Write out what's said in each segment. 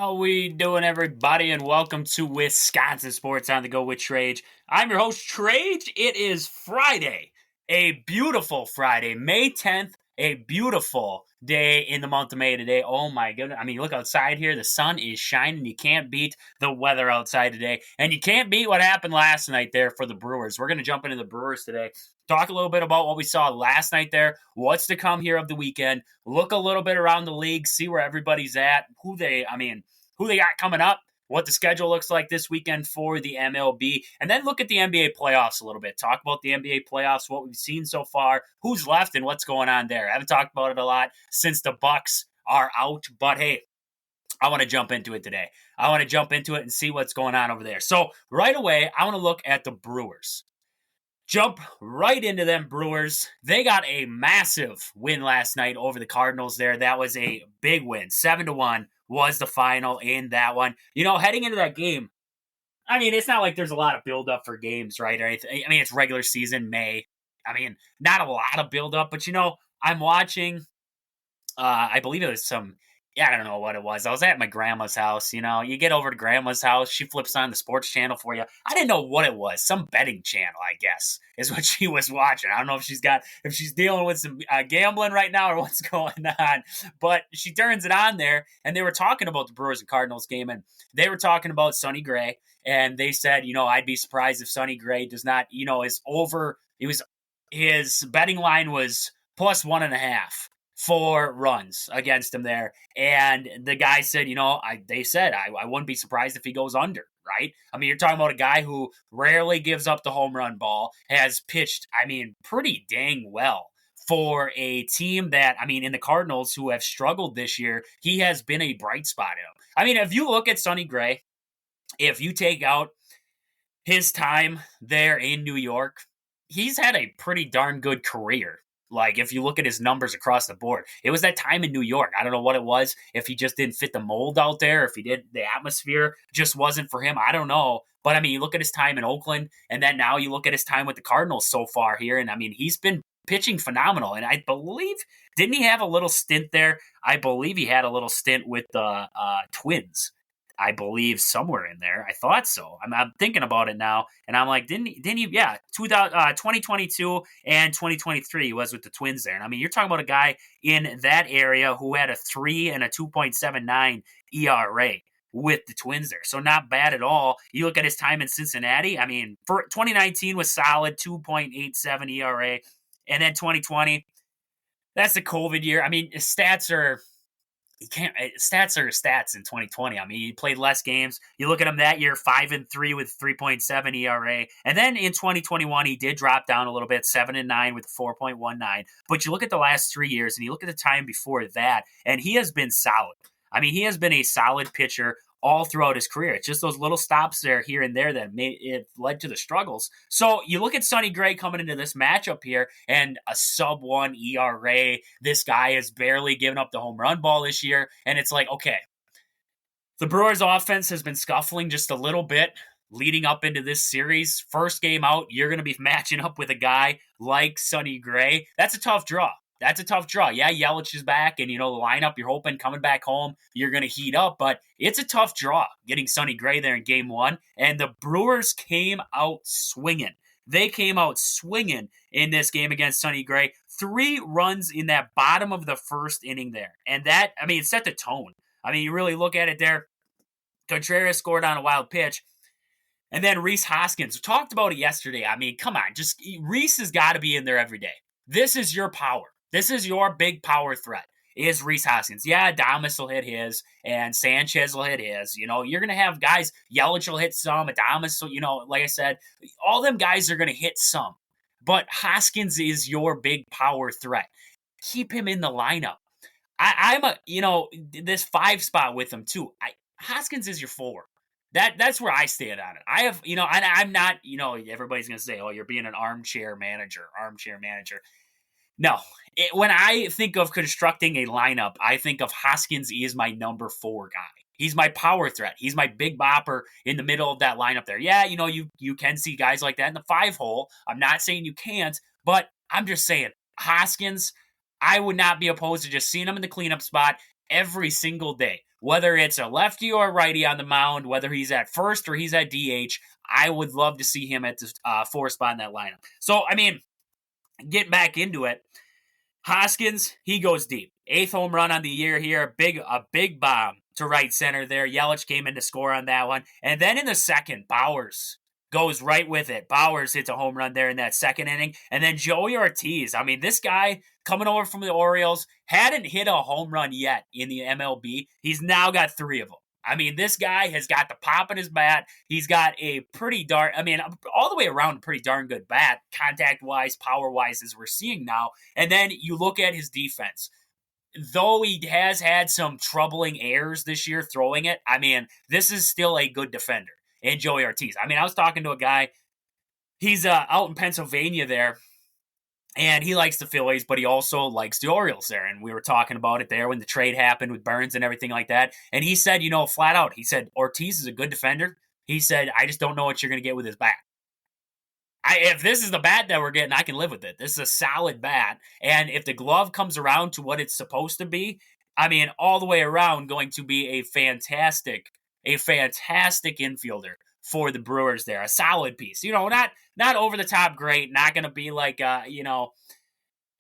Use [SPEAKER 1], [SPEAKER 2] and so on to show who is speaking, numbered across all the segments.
[SPEAKER 1] How we doing, everybody, and welcome to Wisconsin Sports on the Go with Trage. I'm your host, Trage. It is Friday, a beautiful Friday, May 10th, a beautiful day in the month of May today. Oh my goodness. I mean, look outside here. The sun is shining. You can't beat the weather outside today, and you can't beat what happened last night there for the Brewers. We're going to jump into the Brewers today. Talk a little bit about what we saw last night there, what's to come here of the weekend, look a little bit around the league, see where everybody's at, who they got coming up, what the schedule looks like this weekend for the MLB, and then look at the NBA playoffs a little bit. Talk about the NBA playoffs, what we've seen so far, who's left, and what's going on there. I haven't talked about it a lot since the Bucks are out, but hey, I want to jump into it today. I want to jump into it and see what's going on over there. So right away, I want to look at the Brewers. Jump right into them Brewers. They got a massive win last night over the Cardinals there. That was a big win. 7-1 was the final in that one. You know, heading into that game, I mean, it's not like there's a lot of build-up for games, right? Or anything. I mean, it's regular season, May. I mean, not a lot of build-up, but, you know, I'm watching, I believe it was I don't know what it was. I was at my grandma's house. You know, you get over to grandma's house, she flips on the sports channel for you. I didn't know what it was. Some betting channel, I guess, is what she was watching. I don't know if she's dealing with some gambling right now or what's going on. But she turns it on there, and they were talking about the Brewers and Cardinals game, and they were talking about Sonny Gray, and they said, you know, I'd be surprised if Sonny Gray does not, you know, his betting line was plus 1.5. 4 runs against him there. And the guy said, you know, I wouldn't be surprised if he goes under, right? I mean, you're talking about a guy who rarely gives up the home run ball, has pitched, I mean, pretty dang well for a team that, I mean, in the Cardinals who have struggled this year, he has been a bright spot in them. I mean, if you look at Sonny Gray, if you take out his time there in New York, he's had a pretty darn good career. Like, if you look at his numbers across the board, it was that time in New York. I don't know what it was, if he just didn't fit the mold out there, if the atmosphere just wasn't for him. I don't know. But, I mean, you look at his time in Oakland, and then now you look at his time with the Cardinals so far here, and, I mean, he's been pitching phenomenal. And I believe, didn't he have a little stint there? I believe he had a little stint with the Twins. I believe somewhere in there. I thought so. I'm thinking about it now, and I'm like, didn't he? Yeah, 2022 and 2023 he was with the Twins there. And I mean, you're talking about a guy in that area who had a 3 and a 2.79 ERA with the Twins there. So not bad at all. You look at his time in Cincinnati. I mean, for 2019 was solid, 2.87 ERA, and then 2020, that's the COVID year. I mean, his stats are stats in 2020. I mean, he played less games. You look at him that year, 5-3 with 3.7 ERA. And then in 2021, he did drop down a little bit, 7-9 with 4.19. But you look at the last 3 years, and you look at the time before that, and he has been solid. I mean, he has been a solid pitcher all throughout his career. It's just those little stops there, here and there, that led to the struggles. So you look at Sonny Gray coming into this matchup here, and a sub-1 ERA. This guy has barely given up the home run ball this year, and it's like, okay, the Brewers' offense has been scuffling just a little bit leading up into this series. First game out, you're going to be matching up with a guy like Sonny Gray. That's a tough draw. Yeah, Yelich is back, and, you know, the lineup, you're hoping coming back home, you're going to heat up, but it's a tough draw getting Sonny Gray there in game 1, and the Brewers came out swinging. They came out swinging in this game against Sonny Gray. 3 runs in that bottom of the first inning there, and that, I mean, it set the tone. I mean, you really look at it there. Contreras scored on a wild pitch, and then Reese Hoskins. We talked about it yesterday. I mean, come on, Reese has got to be in there every day. This is your power. This is your big power threat, is Reese Hoskins. Yeah, Adames will hit his, and Sanchez will hit his. You know, you're going to have guys, Yelich will hit some, Adames, you know, like I said, all them guys are going to hit some. But Hoskins is your big power threat. Keep him in the lineup. I'm this 5 spot with him too. Hoskins is your 4. That's where I stand on it. I have, you know, and I'm not, you know, everybody's going to say, oh, you're being an armchair manager. No, when I think of constructing a lineup, I think of Hoskins is my number 4 guy. He's my power threat. He's my big bopper in the middle of that lineup there. Yeah, you know, you can see guys like that in the 5 hole. I'm not saying you can't, but I'm just saying Hoskins, I would not be opposed to just seeing him in the cleanup spot every single day. Whether it's a lefty or a righty on the mound, whether he's at first or he's at DH, I would love to see him at the 4 spot in that lineup. So, I mean, get back into it. Hoskins, he goes deep. 8th home run on the year here. A big bomb to right center there. Yelich came in to score on that one. And then in the second, Bowers goes right with it. Bowers hits a home run there in that second inning. And then Joey Ortiz. I mean, this guy coming over from the Orioles hadn't hit a home run yet in the MLB. He's now got 3 of them. I mean, this guy has got the pop in his bat. He's got a pretty all the way around a pretty darn good bat, contact-wise, power-wise, as we're seeing now. And then you look at his defense. Though he has had some troubling errors this year throwing it, I mean, this is still a good defender in Joey Ortiz. I mean, I was talking to a guy, he's out in Pennsylvania there, and he likes the Phillies, but he also likes the Orioles there. And we were talking about it there when the trade happened with Burns and everything like that. And he said, flat out, he said, Ortiz is a good defender. He said, I just don't know what you're going to get with his bat. If this is the bat that we're getting, I can live with it. This is a solid bat. And if the glove comes around to what it's supposed to be, I mean, all the way around going to be a fantastic infielder for the Brewers there. A solid piece. Not over the top great, not going to be like,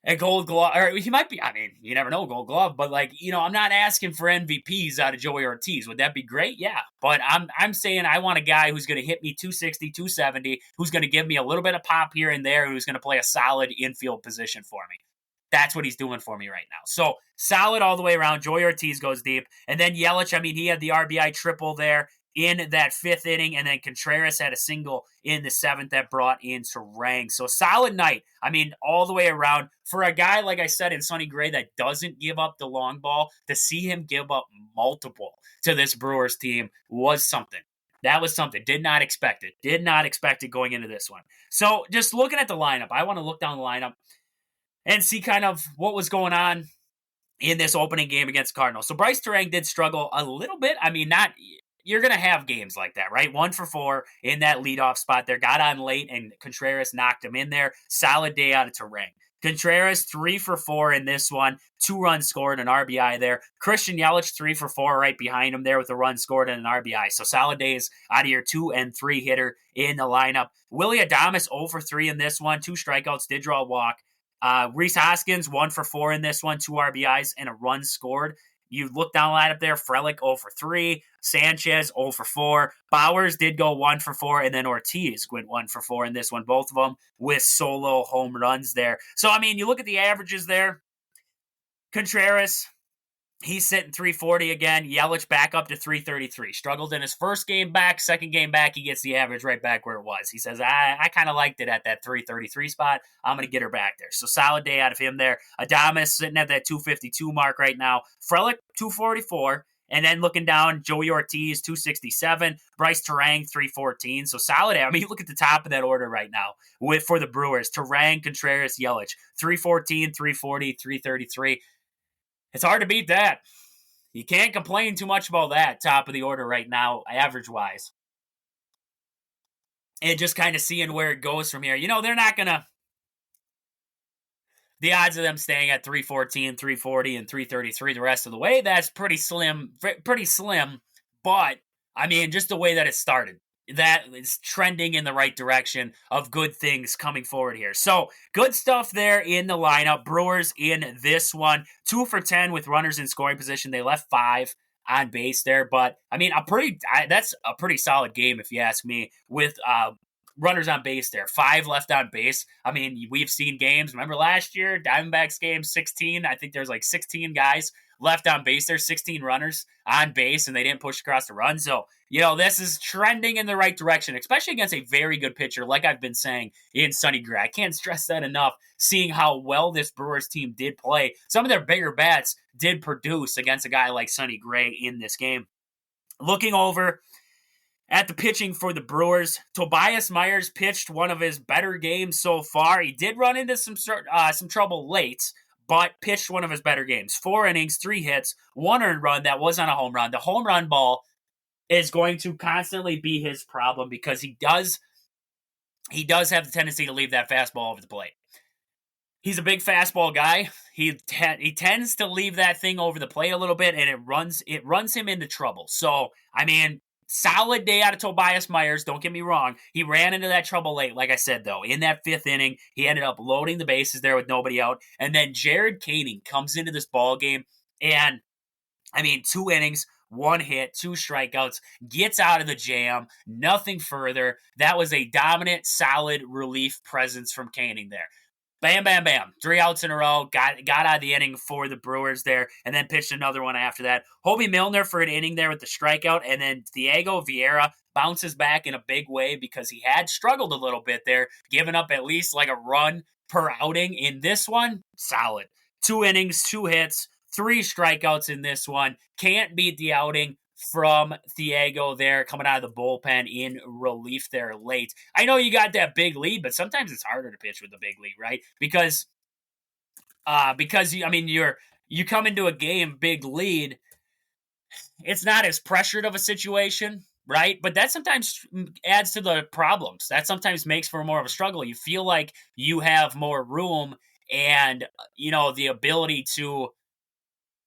[SPEAKER 1] a Gold Glove, or he might be, I mean, you never know, Gold Glove, but I'm not asking for MVPs out of Joey Ortiz. Would that be great? Yeah. But I'm saying I want a guy who's going to hit me 260, 270, who's going to give me a little bit of pop here and there, who's going to play a solid infield position for me. That's what he's doing for me right now. So solid all the way around. Joey Ortiz goes deep. And then Yelich, I mean, he had the RBI triple there in that 5th inning, and then Contreras had a single in the 7th that brought in Turang. So solid night. I mean, all the way around. For a guy, like I said, in Sonny Gray that doesn't give up the long ball, to see him give up multiple to this Brewers team was something. That was something. Did not expect it. Did not expect it going into this one. So just looking at the lineup, I want to look down the lineup and see kind of what was going on in this opening game against Cardinals. So Bryce Turang did struggle a little bit. I mean, you're going to have games like that, right? 1 for 4 in that leadoff spot there. Got on late, and Contreras knocked him in there. Solid day out of Turang. Contreras, 3 for 4 in this one. 2 runs scored, an RBI there. Christian Yelich, 3 for 4 right behind him there with a run scored and an RBI. So solid days out of your 2 and 3 hitter in the lineup. Willy Adames, 0 for 3 in this one. 2 strikeouts, did draw a walk. Reese Hoskins, 1 for 4 in this one. 2 RBIs and a run scored. You look down the lineup there, Frelick 0 for 3, Sanchez 0 for 4, Bowers did go 1 for 4, and then Ortiz went 1 for 4 in this one, both of them with solo home runs there. So, I mean, you look at the averages there, Contreras, he's sitting 340 again. Yelich back up to 333. Struggled in his first game back. Second game back, he gets the average right back where it was. He says, I kind of liked it at that 333 spot. I'm going to get her back there. So solid day out of him there. Adames sitting at that 252 mark right now. Frelick, 244. And then looking down, Joey Ortiz, 267. Bryce Turang, 314. So solid. I mean, you look at the top of that order right now for the Brewers. Turang, Contreras, Yelich. 314, 340, 333. It's hard to beat that. You can't complain too much about that top of the order right now, average-wise. And just kind of seeing where it goes from here. They're not going to... The odds of them staying at 314, 340, and 333 the rest of the way, that's pretty slim. But, I mean, just the way that it started. That is trending in the right direction of good things coming forward here. So, good stuff there in the lineup. Brewers in this one. 2 for 10 with runners in scoring position. They left 5 on base there. But, I mean, that's a pretty solid game if you ask me with runners on base there. 5 left on base. I mean, we've seen games. Remember last year, Diamondbacks game 16? I think there's like 16 guys left on base there, 16 runners on base, and they didn't push across the run. So, this is trending in the right direction, especially against a very good pitcher, like I've been saying, in Sonny Gray. I can't stress that enough, seeing how well this Brewers team did play. Some of their bigger bats did produce against a guy like Sonny Gray in this game. Looking over at the pitching for the Brewers, Tobias Myers pitched one of his better games so far. He did run into some trouble late, but pitched one of his better games. 4 innings, 3 hits, 1 earned run that was on a home run. The home run ball is going to constantly be his problem because he does have the tendency to leave that fastball over the plate. He's a big fastball guy. He tends to leave that thing over the plate a little bit, and it runs him into trouble. So, I mean, solid day out of Tobias Myers. Don't get me wrong. He ran into that trouble late, like I said, though. In that fifth inning, he ended up loading the bases there with nobody out. And then Jared Koenig comes into this ball game, and I mean, 2 innings, 1 hit, 2 strikeouts, gets out of the jam, nothing further. That was a dominant, solid relief presence from Koenig there. Bam, bam, bam. 3 outs in a row. Got out of the inning for the Brewers there, and then pitched another one after that. Hobie Milner for an inning there with the strikeout, and then Diego Vieira bounces back in a big way because he had struggled a little bit there, giving up at least like a run per outing. In this one, solid. 2 innings, 2 hits, 3 strikeouts in this one. Can't beat the outing from Thiago there coming out of the bullpen in relief there late. I know you got that big lead, but sometimes it's harder to pitch with the big lead, right? Because you come into a game big lead, it's not as pressured of a situation, right? But that sometimes adds to the problems. That sometimes makes for more of a struggle. You feel like you have more room and the ability to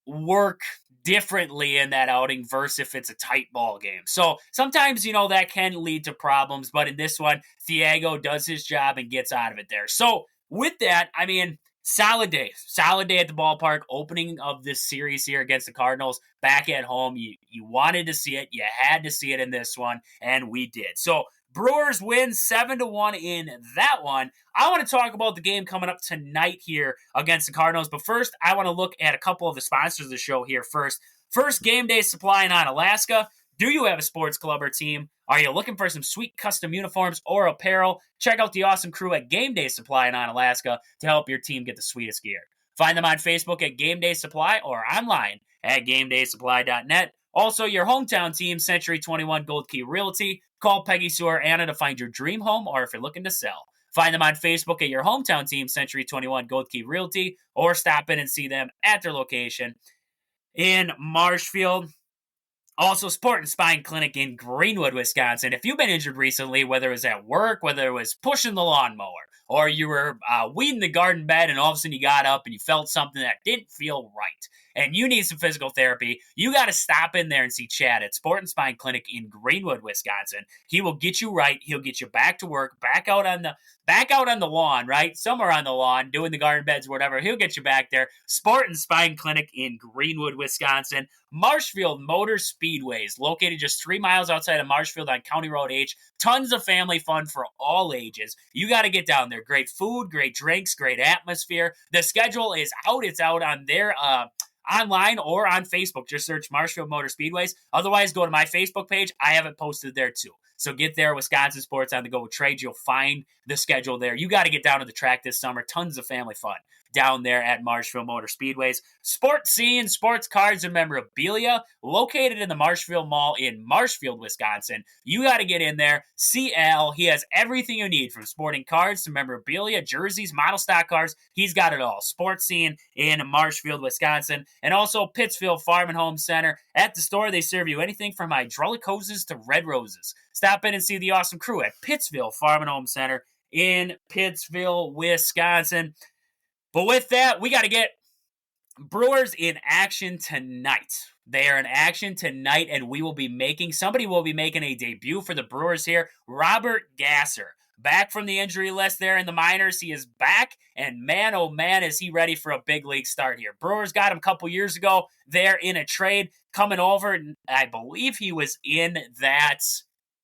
[SPEAKER 1] work differently in that outing versus if it's a tight ball game. So sometimes, that can lead to problems, but in this one, Thiago does his job and gets out of it there. So with that, I mean, solid day at the ballpark, opening of this series here against the Cardinals back at home. You wanted to see it. You had to see it in this one, and we did. So Brewers win 7-1 in that one. I want to talk about the game coming up tonight here against the Cardinals. But first, I want to look at a couple of the sponsors of the show here first. First, Game Day Supply in Alaska. Do you have a sports club or team? Are you looking for some sweet custom uniforms or apparel? Check out the awesome crew at Game Day Supply in Alaska to help your team get the sweetest gear. Find them on Facebook at Game Day Supply or online at GameDaySupply.net. Also, your hometown team, Century 21 Gold Key Realty. Call Peggy Sue or Anna to find your dream home or if you're looking to sell. Find them on Facebook at your hometown team, Century 21 Gold Key Realty, or stop in and see them at their location in Marshfield. Also, Sport and Spine Clinic in Greenwood, Wisconsin. If you've been injured recently, whether it was at work, whether it was pushing the lawnmower, or you were weeding the garden bed and all of a sudden you got up and you felt something that didn't feel right, and you need some physical therapy, you got to stop in there and see Chad at Sport and Spine Clinic in Greenwood, Wisconsin. He will get you right. He'll get you back to work, back out on the lawn, right? Somewhere on the lawn, doing the garden beds, whatever. He'll get you back there. Sport and Spine Clinic in Greenwood, Wisconsin. Marshfield Motor Speedways, located just 3 miles outside of Marshfield on County Road H. Tons of family fun for all ages. You got to get down there. Great food, great drinks, great atmosphere. The schedule is out. It's out on their online or on Facebook. Just search Marshfield Motor Speedways. Otherwise, go to my Facebook page. I have it posted there too. So get there, Wisconsin Sports on the Go with Trades. You'll find the schedule there. You got to get down to the track this summer. Tons of family fun down there at Marshfield Motor Speedways. Sports Scene, sports cards and memorabilia, located in the Marshfield Mall in Marshfield, Wisconsin. You got to get in there. CL, he has everything you need from sporting cards to memorabilia, jerseys, model stock cars. He's got it all. Sports Scene in Marshfield, Wisconsin. And also Pittsfield Farm and Home Center. At the store, they serve you anything from hydraulic hoses to red roses. Stop in and see the awesome crew at Pittsfield Farm and Home Center in Pittsfield, Wisconsin. But with that, we got to get Brewers in action tonight. They are in action tonight, and somebody will be making a debut for the Brewers here. Robert Gasser, back from the injury list there in the minors. He is back, and man, oh man, is he ready for a big league start here. Brewers got him a couple years ago there in a trade, coming over. I believe he was in that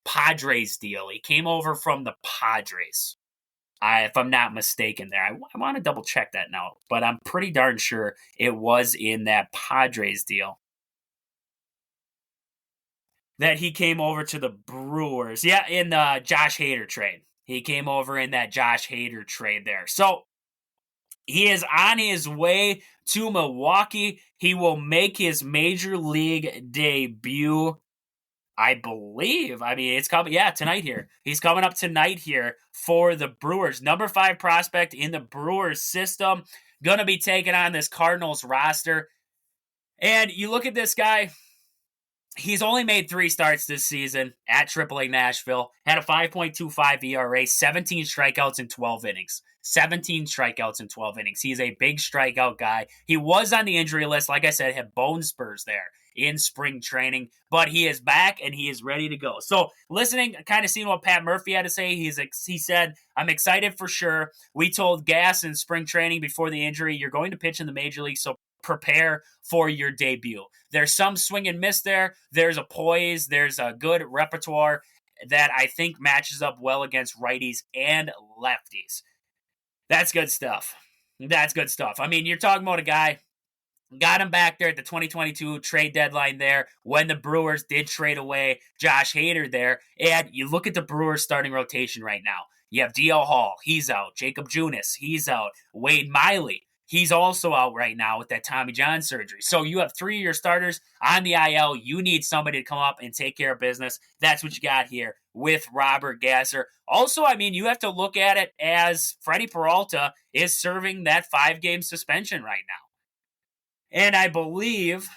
[SPEAKER 1] Padres deal. He came over from the Padres. If I'm not mistaken there. I want to double check that now, but I'm pretty darn sure it was in that Padres deal that he came over to the Brewers. Yeah, in the Josh Hader trade. He came over in that Josh Hader trade there. So he is on his way to Milwaukee. He will make his major league debut, I believe. I mean, it's coming. Yeah, tonight here. He's coming up tonight here for the Brewers. Number 5 prospect in the Brewers system. Going to be taking on this Cardinals roster. And you look at this guy. He's only made 3 starts this season at AAA Nashville, had a 5.25 ERA, 17 strikeouts in 12 innings. 17 strikeouts in 12 innings. He's a big strikeout guy. He was on the injury list, like I said, had bone spurs there in spring training, but he is back and he is ready to go. So, listening, kind of seeing what Pat Murphy had to say, he said, "I'm excited for sure. We told Gas in spring training before the injury, you're going to pitch in the major league, so prepare for your debut. There's some swing and miss there. There's a poise. There's a good repertoire that I think matches up well against righties and lefties." That's good stuff. That's good stuff. I mean, you're talking about a guy, got him back there at the 2022 trade deadline there when the Brewers did trade away Josh Hader there. And you look at the Brewers starting rotation right now. You have D.L. Hall, he's out. Jacob Junis, he's out. Wade Miley, he's also out right now with that Tommy John surgery. So you have 3 of your starters on the IL. You need somebody to come up and take care of business. That's what you got here with Robert Gasser. Also, I mean, you have to look at it as Freddie Peralta is serving that 5-game suspension right now. And I believe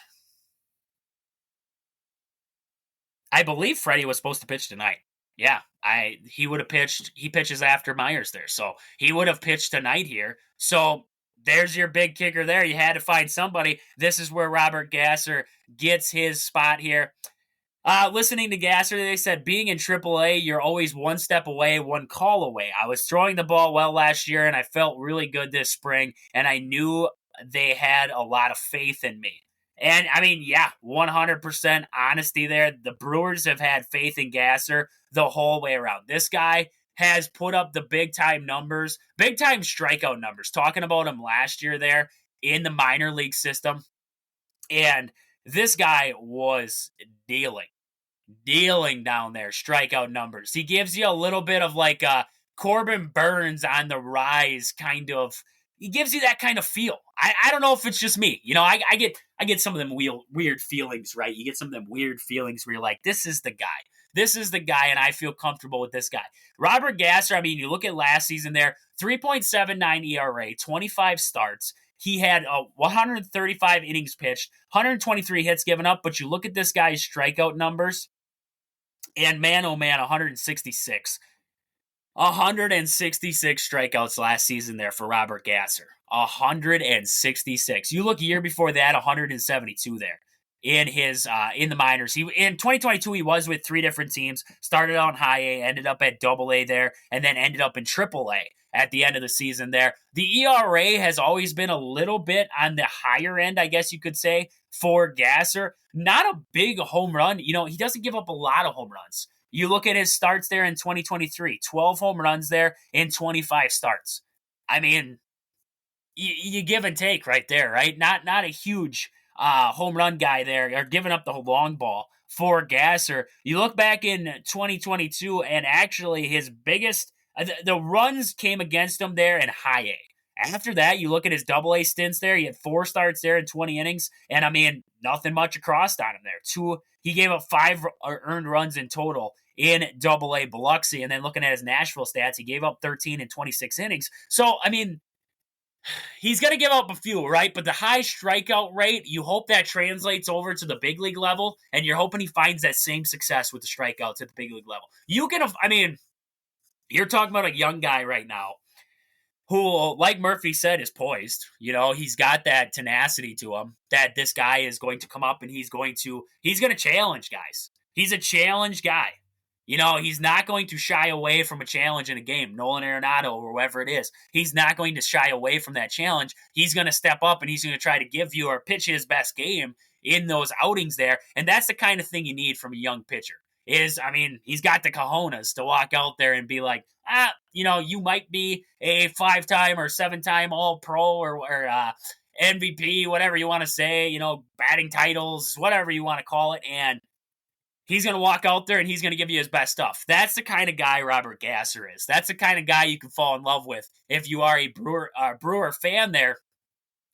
[SPEAKER 1] Freddie was supposed to pitch tonight. Yeah, he would have pitched. He pitches after Myers there, so he would have pitched tonight here. So there's your big kicker there. You had to find somebody. This is where Robert Gasser gets his spot here. Listening to Gasser, they said, being in AAA, you're always one step away, one call away. I was throwing the ball well last year, and I felt really good this spring, and I knew they had a lot of faith in me. And, I mean, yeah, 100% honesty there. The Brewers have had faith in Gasser the whole way around. This guy has put up the big-time numbers, big-time strikeout numbers, talking about him last year there in the minor league system. And this guy was dealing down there, strikeout numbers. He gives you a little bit of like Corbin Burns on the rise kind of. He gives you that kind of feel. I don't know if it's just me. You know, I get some of them weird feelings, right? You get some of them weird feelings where you're like, this is the guy. This is the guy, and I feel comfortable with this guy. Robert Gasser, I mean, you look at last season there, 3.79 ERA, 25 starts. He had 135 innings pitched, 123 hits given up, but you look at this guy's strikeout numbers, and man, oh man, 166. 166 strikeouts last season there for Robert Gasser. 166. You look a year before that, 172 there in his in the minors. He in 2022 he was with 3 different teams. Started on high A, ended up at double A there, and then ended up in triple A at the end of the season there. The ERA has always been a little bit on the higher end, I guess you could say, for Gasser. Not a big home run. You know, he doesn't give up a lot of home runs. You look at his starts there in 2023, 12 home runs there in 25 starts. I mean, you give and take right there, right? Not a huge home run guy there, or giving up the long ball for Gasser. You look back in 2022, and actually his biggest, the runs came against him there in high A. After that, you look at his double A stints there. He had 4 starts there in 20 innings, and I mean, nothing much across on him there. He gave up 5 earned runs in total in double A Biloxi, and then looking at his Nashville stats, he gave up 13 in 26 innings. So, I mean, he's going to give up a few, right? But the high strikeout rate, you hope that translates over to the big league level, and you're hoping he finds that same success with the strikeouts at the big league level. I mean, you're talking about a young guy right now who, like Murphy said, is poised. You know, he's got that tenacity to him that this guy is going to come up and he's going to challenge guys. He's a challenge guy. You know, he's not going to shy away from a challenge in a game. Nolan Arenado or whoever it is, he's not going to shy away from that challenge. He's going to step up and he's going to try to give you or pitch his best game in those outings there. And that's the kind of thing you need from a young pitcher. He's got the cojones to walk out there and be like, you know, you might be a 5-time or 7-time All-Pro or MVP, whatever you want to say, you know, batting titles, whatever you want to call it, and he's going to walk out there and he's going to give you his best stuff. That's the kind of guy Robert Gasser is. That's the kind of guy you can fall in love with if you are a Brewer fan there.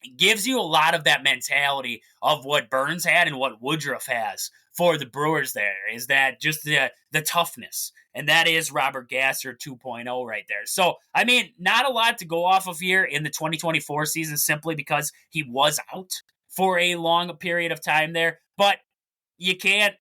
[SPEAKER 1] It gives you a lot of that mentality of what Burns had and what Woodruff has for the Brewers there, is that just the toughness. And that is Robert Gasser 2.0 right there. So, I mean, not a lot to go off of here in the 2024 season simply because he was out for a long period of time there. But you can't,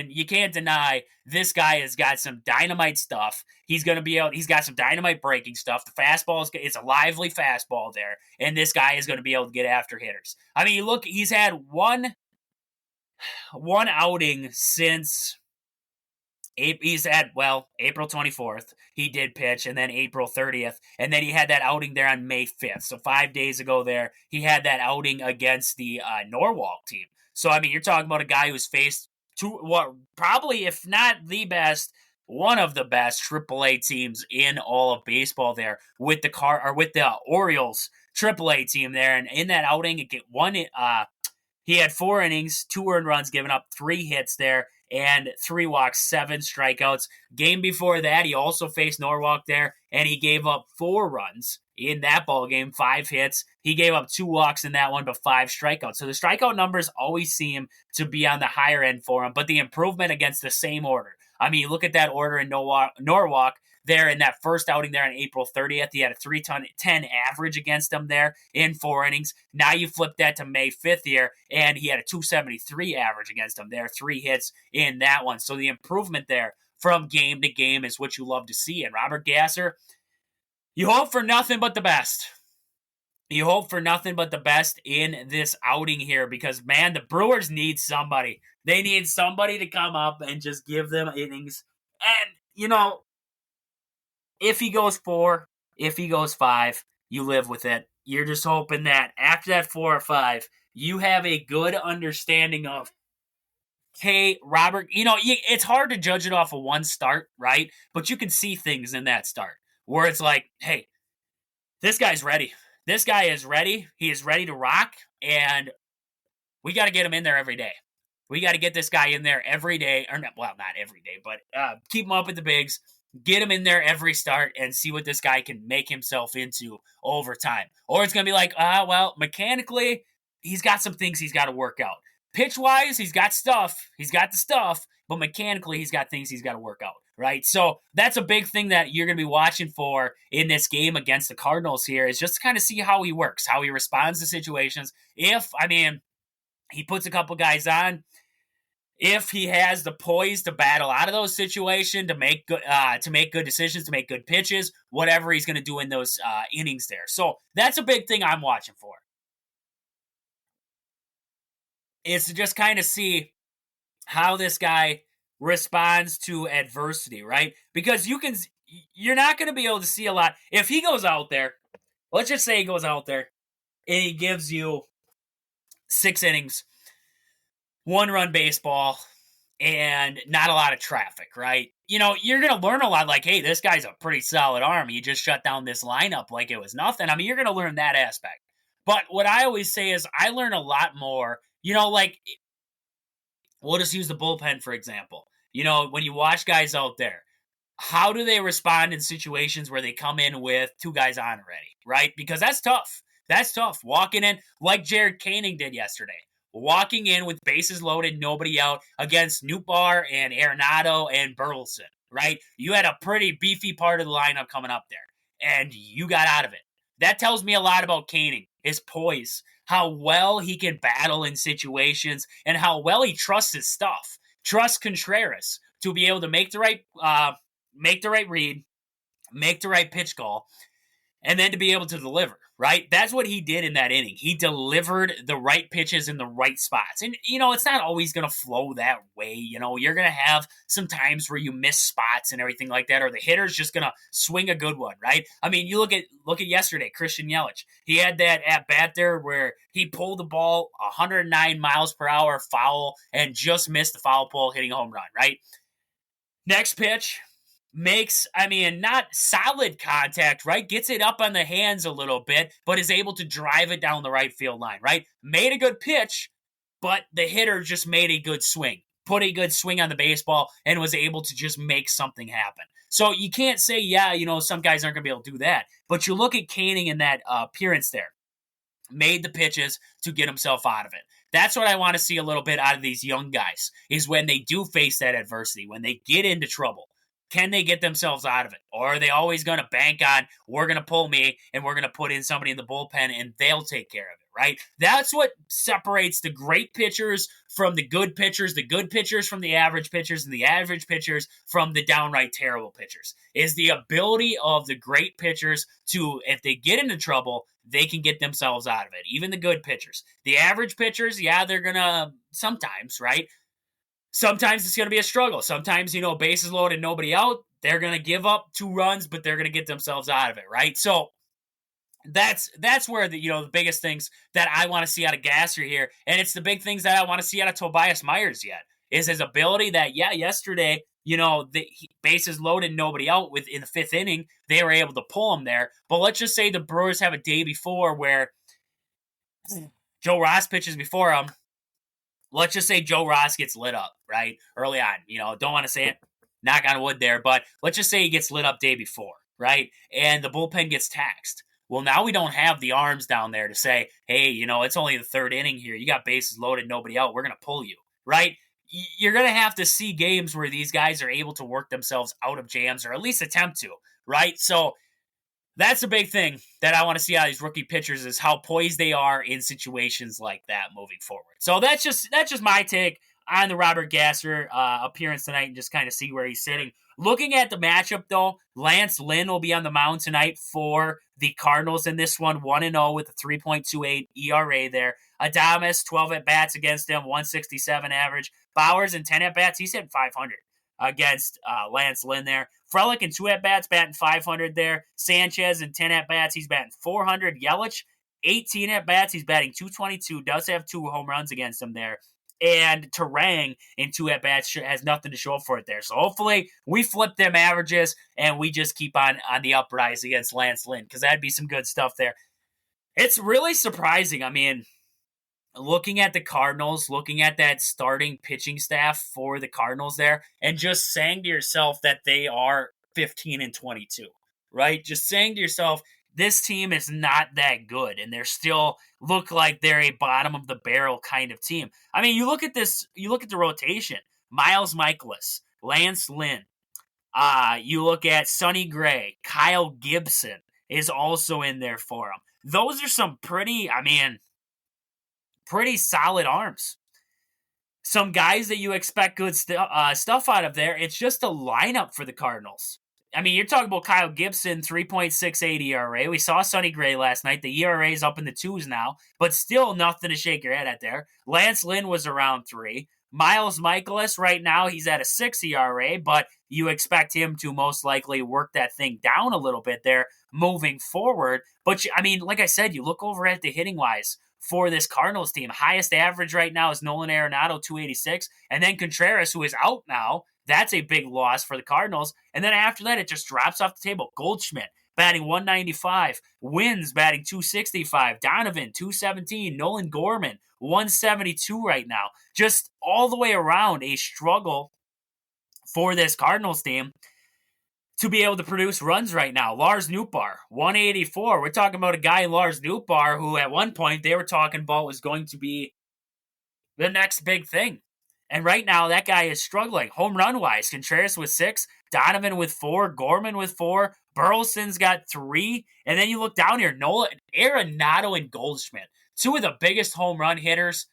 [SPEAKER 1] you can't deny this guy has got some dynamite stuff. He's going to be able, he's got some dynamite breaking stuff. The fastball it's a lively fastball there, and this guy is going to be able to get after hitters. Look, he's had one outing since he's had, April 24th, he did pitch, and then April 30th, and then he had that outing there on May 5th. So 5 days ago there, he had that outing against the Norwalk team. So, you're talking about a guy who's faced probably, if not the best, one of the best AAA teams in all of baseball there with the Orioles AAA team there. And in that outing, he had 4 innings, 2 earned runs given up, 3 hits there, and 3 walks, 7 strikeouts. Game before that, he also faced Norwalk there, and he gave up 4 runs in that ball game, 5 hits. He gave up 2 walks in that one, but 5 strikeouts. So the strikeout numbers always seem to be on the higher end for him, but the improvement against the same order. You look at that order in Norwalk there in that first outing there on April 30th. He had a 310 average against him there in 4 innings. Now you flip that to May 5th here, and he had a 273 average against him there, 3 hits in that one. So the improvement there from game to game is what you love to see. And Robert Gasser, you hope for nothing but the best. You hope for nothing but the best in this outing here because, man, the Brewers need somebody. They need somebody to come up and just give them innings. And, if he goes 4, if he goes 5, you live with it. You're just hoping that after that 4 or 5, you have a good understanding of, hey, Robert, it's hard to judge it off of one start, right? But you can see things in that start where it's like, hey, this guy's ready. This guy is ready. He is ready to rock, and we got to get him in there every day. We got to get this guy in there every day, or not every day, but keep him up at the bigs, get him in there every start, and see what this guy can make himself into over time. Or it's going to be like, mechanically, he's got some things he's got to work out. Pitch-wise, he's got stuff. He's got the stuff, but mechanically, he's got things he's got to work out. Right, so that's a big thing that you're going to be watching for in this game against the Cardinals here is just to kind of see how he works, how he responds to situations. If, he puts a couple guys on, if he has the poise to battle out of those situations, to make good decisions, to make good pitches, whatever he's going to do in those innings there. So that's a big thing I'm watching for. Is to just kind of see how this guy responds to adversity, right? Because you're not going to be able to see a lot. If he goes out there, let's just say he goes out there and he gives you 6 innings, 1-run baseball, and not a lot of traffic, right? You're going to learn a lot like, hey, this guy's a pretty solid arm. He just shut down this lineup like it was nothing. You're going to learn that aspect. But what I always say is I learn a lot more, we'll just use the bullpen, for example. When you watch guys out there, how do they respond in situations where they come in with 2 guys on already, right? Because that's tough. That's tough. Walking in like Jared Koenig did yesterday. Walking in with bases loaded, nobody out against Nootbaar and Arenado and Burleson, right? You had a pretty beefy part of the lineup coming up there, and you got out of it. That tells me a lot about Koenig, his poise, how well he can battle in situations, and how well he trusts his stuff. Trust Contreras to be able to make the right read, make the right pitch call, and then to be able to deliver, right? That's what he did in that inning. He delivered the right pitches in the right spots. And, it's not always going to flow that way. You're going to have some times where you miss spots and everything like that, or the hitter's just going to swing a good one, right? You look at yesterday, Christian Yelich. He had that at-bat there where he pulled the ball 109 miles per hour foul and just missed the foul pole hitting a home run, right? Next pitch, makes, not solid contact, right? Gets it up on the hands a little bit, but is able to drive it down the right field line, right? Made a good pitch, but the hitter just made a good swing, put a good swing on the baseball, and was able to just make something happen. So you can't say, some guys aren't going to be able to do that. But you look at Koenig in that appearance there. Made the pitches to get himself out of it. That's what I want to see a little bit out of these young guys, is when they do face that adversity, when they get into trouble. Can they get themselves out of it? Or are they always going to bank on, we're going to pull me and we're going to put in somebody in the bullpen and they'll take care of it, right? That's what separates the great pitchers from the good pitchers from the average pitchers, and the average pitchers from the downright terrible pitchers, is the ability of the great pitchers to, if they get into trouble, they can get themselves out of it. Even the good pitchers. The average pitchers, yeah, they're going to sometimes, right? Sometimes it's going to be a struggle. Sometimes, bases loaded, nobody out. They're going to give up 2 runs, but they're going to get themselves out of it, right? So that's where the biggest things that I want to see out of Gasser here, and it's the big things that I want to see out of Tobias Myers yet, is his ability that, yesterday, the bases loaded, nobody out in the 5th inning, they were able to pull him there. But let's just say the Brewers have a day before where Joe Ross pitches before him. Let's just say Joe Ross gets lit up, right? Early on, don't want to say it, knock on wood there, but let's just say he gets lit up day before, right? And the bullpen gets taxed. Well, now we don't have the arms down there to say, hey, it's only the 3rd inning here. You got bases loaded, nobody out. We're going to pull you, right? You're going to have to see games where these guys are able to work themselves out of jams, or at least attempt to, right? So that's a big thing that I want to see out of these rookie pitchers, is how poised they are in situations like that moving forward. So that's just my take on the Robert Gasser appearance tonight, and just kind of see where he's sitting. Looking at the matchup, though, Lance Lynn will be on the mound tonight for the Cardinals in this one, 1-0 with a 3.28 ERA there. Adames, 12 at-bats against him, 167 average. Bowers in 10 at-bats, he's hitting 500 against Lance Lynn there. Frelick in 2 at-bats, batting 500 there. Sanchez in 10 at-bats, he's batting 400. Yelich, 18 at-bats, he's batting 222, does have 2 home runs against him there. And Terang in 2 at-bats has nothing to show for it there. So hopefully we flip them averages and we just keep on the uprise against Lance Lynn, because that'd be some good stuff there. It's really surprising. I mean, looking at the Cardinals, looking at that starting pitching staff for the Cardinals there, and just saying to yourself that they are 15-22, right? Just saying to yourself, this team is not that good, and they're still look like they're a bottom of the barrel kind of team. I mean, you look at the rotation. Miles Michaelis, Lance Lynn, you look at Sonny Gray, Kyle Gibson is also in there for them. Those are some pretty solid arms. Some guys that you expect good stuff out of there. It's just a lineup for the Cardinals. I mean, you're talking about Kyle Gibson, 3.68 ERA. We saw Sonny Gray last night. The ERA is up in the 2s now, but still nothing to shake your head at there. Lance Lynn was around 3. Miles Michaelis, right now, he's at a 6 ERA, but you expect him to most likely work that thing down a little bit there moving forward. But, like I said, you look over at the hitting-wise for this Cardinals team. Highest average right now is Nolan Arenado, 286, and then Contreras, who is out now. That's a big loss for the Cardinals. And then after that, it just drops off the table. Goldschmidt batting 195. Wins batting 265. Donovan, 217. Nolan Gorman, 172 right now. Just all the way around a struggle for this Cardinals team to be able to produce runs right now. Lars Nootbaar, 184. We're talking about a guy, Lars Nootbaar, who at one point they were talking about was going to be the next big thing. And right now, that guy is struggling. Home run-wise, Contreras with 6, Donovan with 4, Gorman with 4, Burleson's got 3, and then you look down here, Nolan Arenado and Goldschmidt, 2 of the biggest home run hitters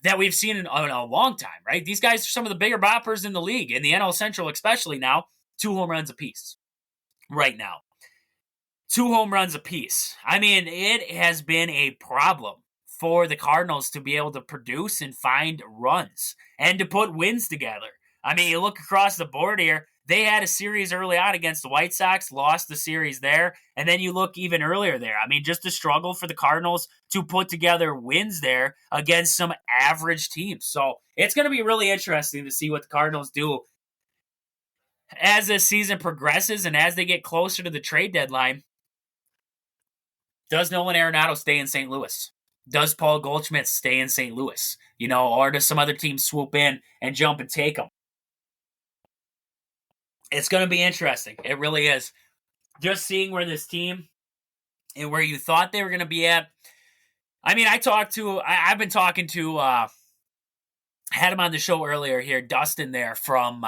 [SPEAKER 1] that we've seen in a long time, right? These guys are some of the bigger boppers in the league, in the NL Central especially now, 2 home runs apiece right now. 2 home runs apiece. I mean, it has been a problem for the Cardinals to be able to produce and find runs and to put wins together. I mean, you look across the board here, they had a series early on against the White Sox, lost the series there, and then you look even earlier there. I mean, just a struggle for the Cardinals to put together wins there against some average teams. So it's going to be really interesting to see what the Cardinals do as this season progresses and as they get closer to the trade deadline. Does Nolan Arenado stay in St. Louis? Does Paul Goldschmidt stay in St. Louis? Or does some other team swoop in and jump and take them? It's going to be interesting. It really is. Just seeing where this team and where you thought they were going to be at. I mean, I've been talking to, had him on the show earlier here, Dustin there from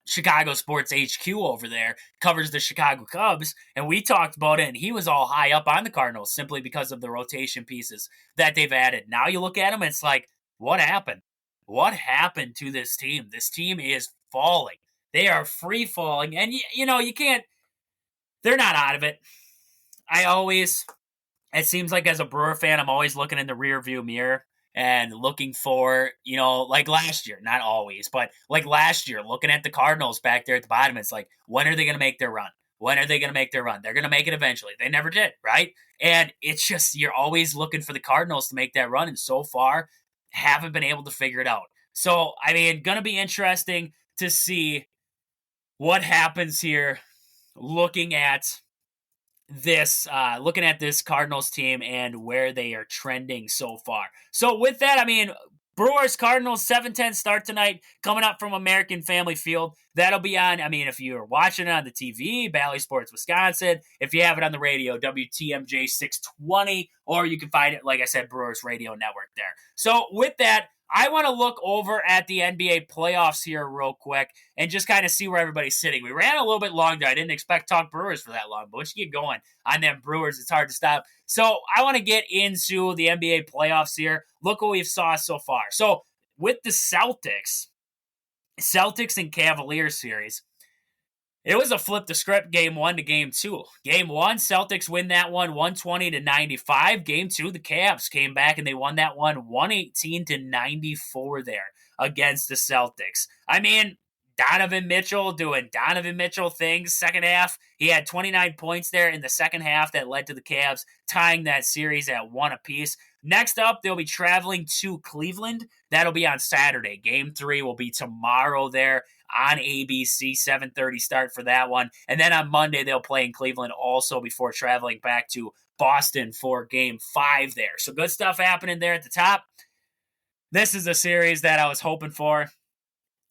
[SPEAKER 1] Chicago Sports HQ over there, covers the Chicago Cubs, and we talked about it, and he was all high up on the Cardinals simply because of the rotation pieces that they've added. Now you look at them, it's like, what happened? What happened to this team? This team is falling. They are free falling, and you can't. They're not out of it. It seems like as a Brewer fan, I'm always looking in the rear view mirror and looking for, like last year, not always, but like last year, looking at the Cardinals back there at the bottom, it's like, when are they going to make their run? When are they going to make their run? They're going to make it eventually. They never did, right? And it's just, you're always looking for the Cardinals to make that run, and so far, haven't been able to figure it out. So, going to be interesting to see what happens here looking at this Cardinals team and where they are trending so far. So with that, Brewers Cardinals 7:10 start tonight, coming up from American Family Field. That'll be on, if you're watching it on the TV, Bally Sports Wisconsin. If you have it on the radio, WTMJ 620, or you can find it, like I said, Brewers Radio Network there. So with that, I want to look over at the NBA playoffs here real quick and just kind of see where everybody's sitting. We ran a little bit long there. I didn't expect to talk Brewers for that long, but once you get going on them Brewers, it's hard to stop. So I want to get into the NBA playoffs here. Look what we've saw so far. So with the Celtics and Cavaliers series, it was a flip the script game 1 to game 2. Game 1, Celtics win that one 120-95. Game 2, the Cavs came back and they won that one 118-94 there against the Celtics. Donovan Mitchell doing Donovan Mitchell things. Second half, he had 29 points there in the second half that led to the Cavs tying that series at 1 apiece. Next up, they'll be traveling to Cleveland. That'll be on Saturday. Game 3 will be tomorrow there on ABC, 7:30 start for that one. And then on Monday, they'll play in Cleveland also before traveling back to Boston for Game 5 there. So good stuff happening there at the top. This is a series that I was hoping for.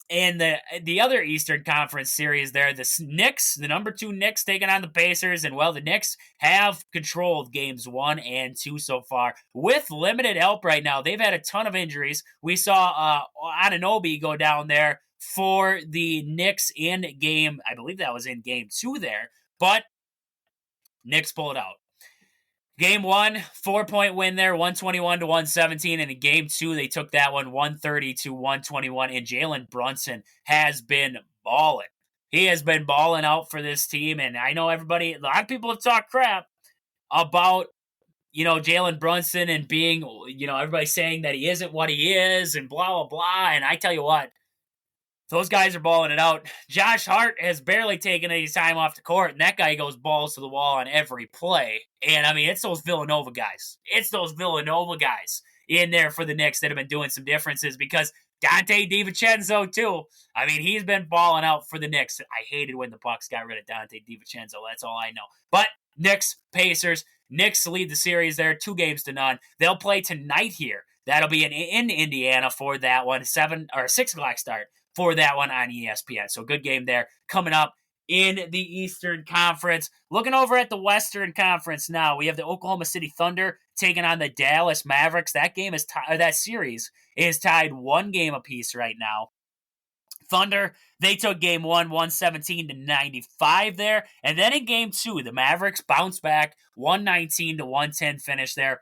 [SPEAKER 1] And the other Eastern Conference series there, the Knicks, the number 2 Knicks taking on the Pacers. And, well, the Knicks have controlled games 1 and 2 so far with limited help right now. They've had a ton of injuries. We saw Anunoby go down there for the Knicks in game, I believe that was in game 2 there. But Knicks pull it out. Game 1, 4-point win there, 121-117. And in game 2, they took that one 130-121. And Jalen Brunson has been balling. He has been balling out for this team. And I know a lot of people have talked crap about, Jalen Brunson and being, everybody saying that he isn't what he is and blah, blah, blah. And I tell you what, those guys are balling it out. Josh Hart has barely taken any time off the court, and that guy goes balls to the wall on every play. And, it's those Villanova guys. It's those Villanova guys in there for the Knicks that have been doing some differences because Dante DiVincenzo, too. He's been balling out for the Knicks. I hated when the Bucks got rid of Dante DiVincenzo. That's all I know. But Knicks, Pacers. Knicks lead the series there, 2-0. They'll play tonight here. That'll be in Indiana for that one, 6 o'clock start for that one on ESPN. So good game there coming up in the Eastern Conference. Looking over at the Western Conference now, we have the Oklahoma City Thunder taking on the Dallas Mavericks. That series is tied 1 game apiece right now. Thunder, they took game 1, 117-95 there. And then in game 2, the Mavericks bounced back, 119-110 finish there.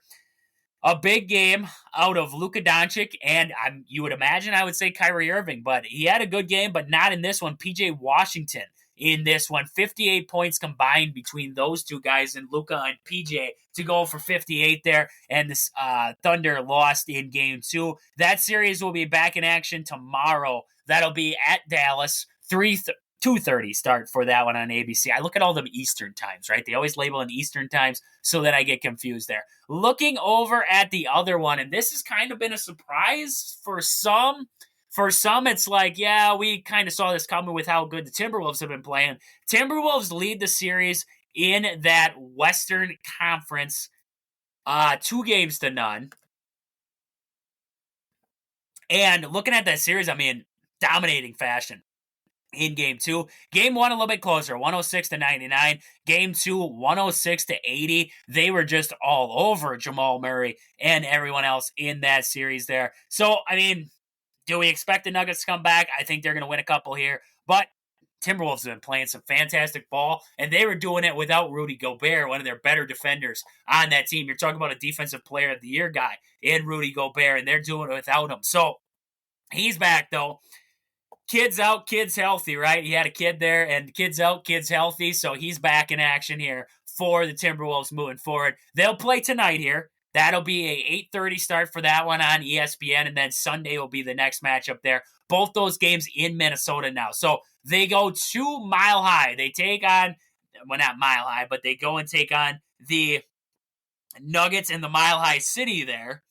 [SPEAKER 1] A big game out of Luka Doncic, and you would imagine I would say Kyrie Irving, but he had a good game, but not in this one. P.J. Washington in this one, 58 points combined between those two guys, and Luka and P.J. to go for 58 there, and this Thunder lost in game 2. That series will be back in action tomorrow. That'll be at Dallas, 2:30 start for that one on ABC. I look at all them Eastern times, right? They always label in Eastern times so that I get confused there. Looking over at the other one, and this has kind of been a surprise for some. For some, it's like, yeah, we kind of saw this coming with how good the Timberwolves have been playing. Timberwolves lead the series in that Western Conference 2-0. And looking at that series, dominating fashion. In game 2, game 1 a little bit closer, 106-99. Game 2, 106-80. They were just all over Jamal Murray and everyone else in that series there. So, do we expect the Nuggets to come back? I think they're going to win a couple here. But Timberwolves have been playing some fantastic ball, and they were doing it without Rudy Gobert, one of their better defenders on that team. You're talking about a defensive player of the year guy in Rudy Gobert, and they're doing it without him. So he's back, though. Kids out, kids healthy, right? He had a kid there, and kids out, kids healthy. So he's back in action here for the Timberwolves moving forward. They'll play tonight here. That'll be a 8:30 start for that one on ESPN, and then Sunday will be the next matchup there. Both those games in Minnesota now. So they go to Mile High. They take on, well, not Mile High, but they go and take on the Nuggets in the Mile High City there.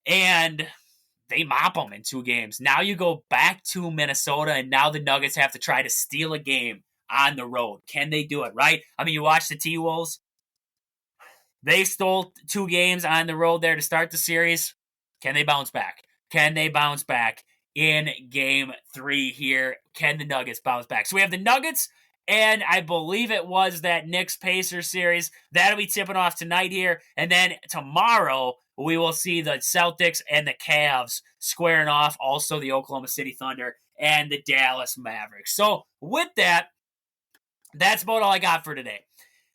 [SPEAKER 1] And they mop them in 2 games. Now you go back to Minnesota, and now the Nuggets have to try to steal a game on the road. Can they do it, right? I mean, you watch the T-Wolves. They stole 2 games on the road there to start the series. Can they bounce back? Can they bounce back in game 3 here? Can the Nuggets bounce back? So we have the Nuggets, and I believe it was that Knicks-Pacers series. That'll be tipping off tonight here. And then tomorrow, we will see the Celtics and the Cavs squaring off, also the Oklahoma City Thunder and the Dallas Mavericks. So with that, that's about all I got for today.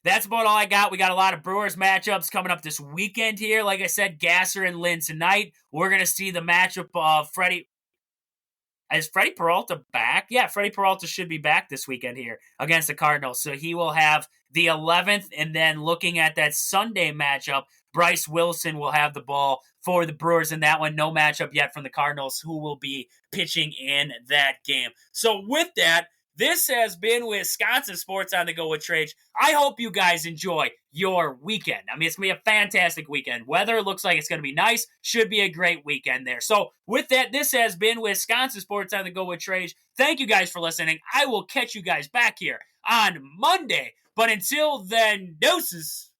[SPEAKER 1] That's about all I got. We got a lot of Brewers matchups coming up this weekend here. Like I said, Gasser and Lynn tonight. We're going to see the matchup of Freddie. Is Freddie Peralta back? Yeah, Freddie Peralta should be back this weekend here against the Cardinals. So he will have the 11th, and then looking at that Sunday matchup, Bryce Wilson will have the ball for the Brewers in that one. No matchup yet from the Cardinals, who will be pitching in that game. So with that, this has been Wisconsin Sports on the Go with Trage. I hope you guys enjoy your weekend. I mean, it's going to be a fantastic weekend. Weather looks like it's going to be nice. Should be a great weekend there. So with that, this has been Wisconsin Sports on the Go with Trage. Thank you guys for listening. I will catch you guys back here on Monday. But until then, deuces.